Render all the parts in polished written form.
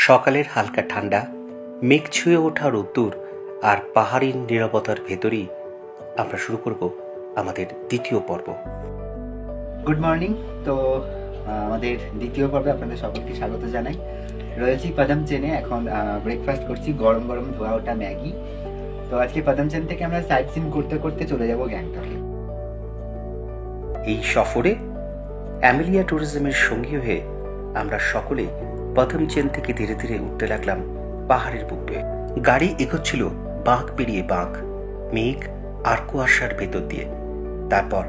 সকালের হালকা ঠান্ডা, মেঘ ছুঁয়ে ওঠা রোদ্দুর আর পাহাড়ি নীরবতার ভেতরেই আমরা শুরু করব আমাদের দ্বিতীয় পর্ব। Good morning. তো আমাদের দ্বিতীয় পর্বে আপনাদের সকলকে স্বাগত জানাই। রয়েছি পাদাম চেনে, এখন ব্রেকফাস্ট করছি, গরম গরম ধোয়া ওঠা ম্যাগি। তো আজকে পাদাম চেন থেকে আমরা সাইট সিন করতে করতে চলে যাব গ্যাংটকে। এই সফরে অ্যামেলিয়া ট্যুরিজমের সঙ্গী হয়ে আমরা সকলে পাদাম চেন থেকে ধীরে ধীরে উঠতে লাগলাম পাহাড়ের বুক বেয়ে। গাড়ি এগোচ্ছিল বাঁক পেরিয়ে বাঁক, মেঘ আর কুয়াশার ভেতর দিয়ে। তারপর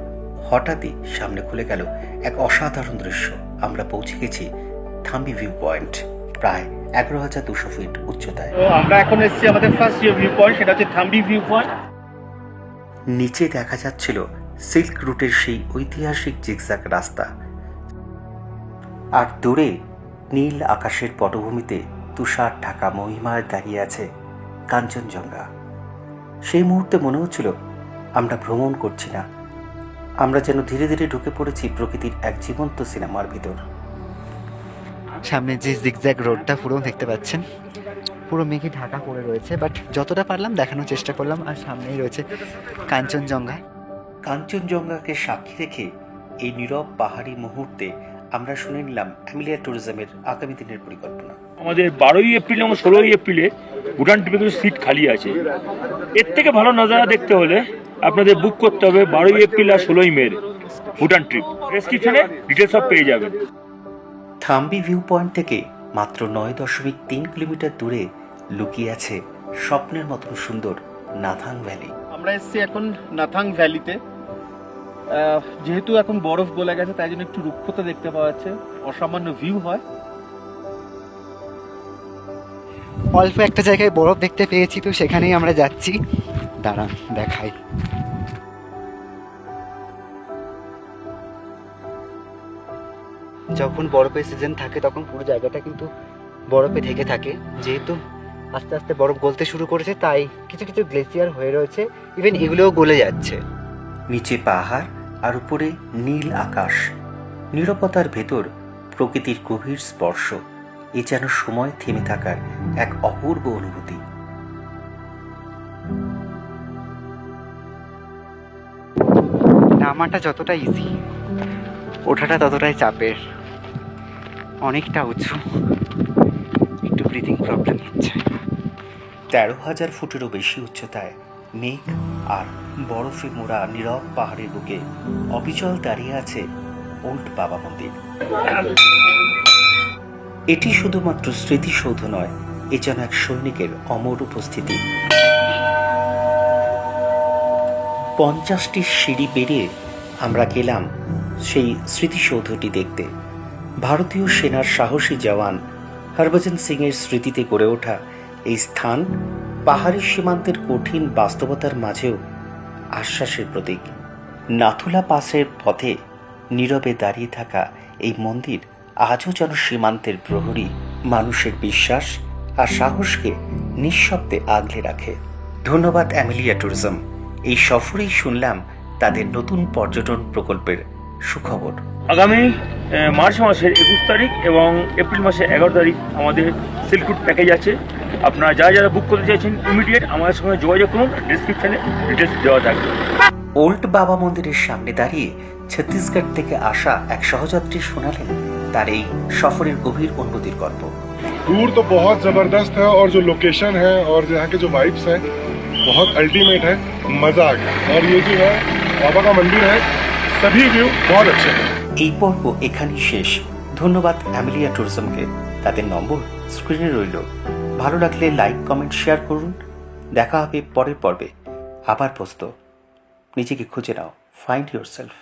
হঠাৎই সামনে খুলে গেল এক অসাধারণ দৃশ্য। আমরা পৌঁছে গেছি থাম্বি ভিউ পয়েন্ট, প্রায় 11,200 ফিট উচ্চতায়। আমরা এখন এসেছি আমাদের ফার্স্ট ভিউ পয়েন্ট, সেটা হচ্ছে থাম্বি ভিউ পয়েন্ট। নিচে দেখা যাচ্ছিল সিল্ক রুটের সেই ঐতিহাসিক জিগজ্যাগ রাস্তা, আর দূরে নীল আকাশের পটভূমিতে তুষার ঢাকা মহিমায় দাঁড়িয়ে আছে কাঞ্চনজঙ্ঘা। সেই মুহূর্তে মনে হচ্ছিল আমরা ভ্রমণ করছি না, আমরা যেন ধীরে ধীরে ঢুকে পড়েছি প্রকৃতির এক জীবন্ত সিনেমার ভিতর। সামনে যে জিগজ্যাগ রোডটা পুরো দেখতে পাচ্ছেন, পুরো মেঘে ঢাকা পড়ে রয়েছে, বাট যতটা পারলাম দেখানোর চেষ্টা করলাম। আর সামনেই রয়েছে কাঞ্চনজঙ্ঘা। কাঞ্চনজঙ্ঘাকে সাক্ষী রেখে এই নীরব পাহাড়ি মুহূর্তে আমরা শুনে নিলাম অ্যামেলিয়া ট্যুরিজমের আগামী দিনের পরিকল্পনা। আমাদের 12ই এপ্রিল এবং 16ই এপ্রিলে ভুটান ট্রিপে কিছু সিট খালি আছে। এর থেকে ভালো নজারা দেখতে হলে আপনাদের বুক করতে হবে 12ই এপ্রিল আর 16ই মে ভুটান ট্রিপ। ডেসক্রিপশনে ডিটেলস সব পেয়ে যাবেন। থাম্বি ভিউ পয়েন্ট থেকে মাত্র 9.3 কিলোমিটার দূরে লুকিয়ে আছে স্বপ্নের মতন সুন্দর নাথাং ভ্যালি। আমরা এসেছি এখন নাথাং ভ্যালিতে। যেহেতু এখন বরফ গলে গেছে, তাই জন্য একটু রুক্ষতা দেখতে পাওয়া যাচ্ছে, অসামান্য ভিউ হয়। অল্প একটা জায়গায় বরফ দেখতে পেয়েছি, তো সেখানেই আমরা যাচ্ছি। দাঁড়ান দেখাই। যখন বরফের সিজন থাকে তখন পুরো জায়গাটা কিন্তু বরফে ঢেকে থাকে। যেহেতু আস্তে আস্তে বরফ গলতে শুরু করেছে, তাই কিছু কিছু গ্লেসিয়ার হয়ে রয়েছে, ইভেন এগুলোও গলে যাচ্ছে। নিচে পাহাড় আর উপরে নীল আকাশ, নীরবতার ভেতর প্রকৃতির গভীর স্পর্শ। এ যেন সময় থেমে থাকার এক অপূর্ব অনুভূতি। নামাটা যতটা ইজি, ওঠাটা ততটাই চাপের। অনেকটা উঁচু, একটু ব্রিদিং প্রবলেম হচ্ছে। 13,000 ফুটেরও বেশি উচ্চতায় মেঘ আর বরফে মোড়া নীরব পাহাড়ের বুকে অবিচল দাঁড়িয়ে আছে ওল্ড বাবা মন্দির। এটি শুধুমাত্র স্মৃতিসৌধ নয়, এ যেন এক সৈনিকের অমর উপস্থিতি। 50টি সিঁড়ি পেরিয়ে আমরা গেলাম সেই স্মৃতিসৌধটি দেখতে। ভারতীয় সেনার সাহসী জওয়ান হরভজন সিং এর স্মৃতিতে গড়ে ওঠা এই স্থান পাহাড়ি সীমান্তের কঠিন বাস্তবতার মাঝেও আশ্বাসের প্রতীক। নাথুলা পাসের পথে নীরবে দাঁড়িয়ে থাকা এই মন্দির আজও যেন সীমান্তের প্রহরী, মানুষের বিশ্বাস আর সাহসকে নিঃশব্দে আগলে রাখে। ধন্যবাদ অ্যামেলিয়া ট্যুরিজম। এই সফরেই শুনলাম তাদের নতুন পর্যটন প্রকল্পের সুখবর। আগামী মার্চ মাসের 21 তারিখ এবং এপ্রিল মাসের 11 তারিখ আমাদের সিল্ক রুট প্যাকেজ আছে। আপনারা যারা যারা বুক করতে চাইছেন ইমিডিয়েট আমাদের সঙ্গে যোগাযোগ করুন, ডিসক্রিপশনে ডিটেলস দেওয়া থাকবে। ওল্ড বাবা মন্দিরের সামনে দাঁড়িয়ে ছত্তিশগড় থেকে আসা এক সহযাত্রী শোনালেন তার এই সফরের গভীর অনুভূতির গল্প। टूर तो बहुत ज़बरदस्त है और जो लोकेशन है और यहाँ के जो वाइब्स हैं बहुत अल्टीमेट है, मज़ा आ गया। और ये जो है बाबा का मंदिर है, सभी व्यू बहुत अच्छे हैं। এই পর্ব এখানেই শেষ। ধন্যবাদ অ্যামেলিয়া ট্যুরিজমকে। তাদের নম্বর স্ক্রিনে রইল। ভালো লাগলে লাইক, কমেন্ট, শেয়ার করুন। দেখা হবে পরের পর্বে। আবার পোস্ত। নিজেকে খুঁজে নাও, ফাইন্ড ইয়োরসেলফ।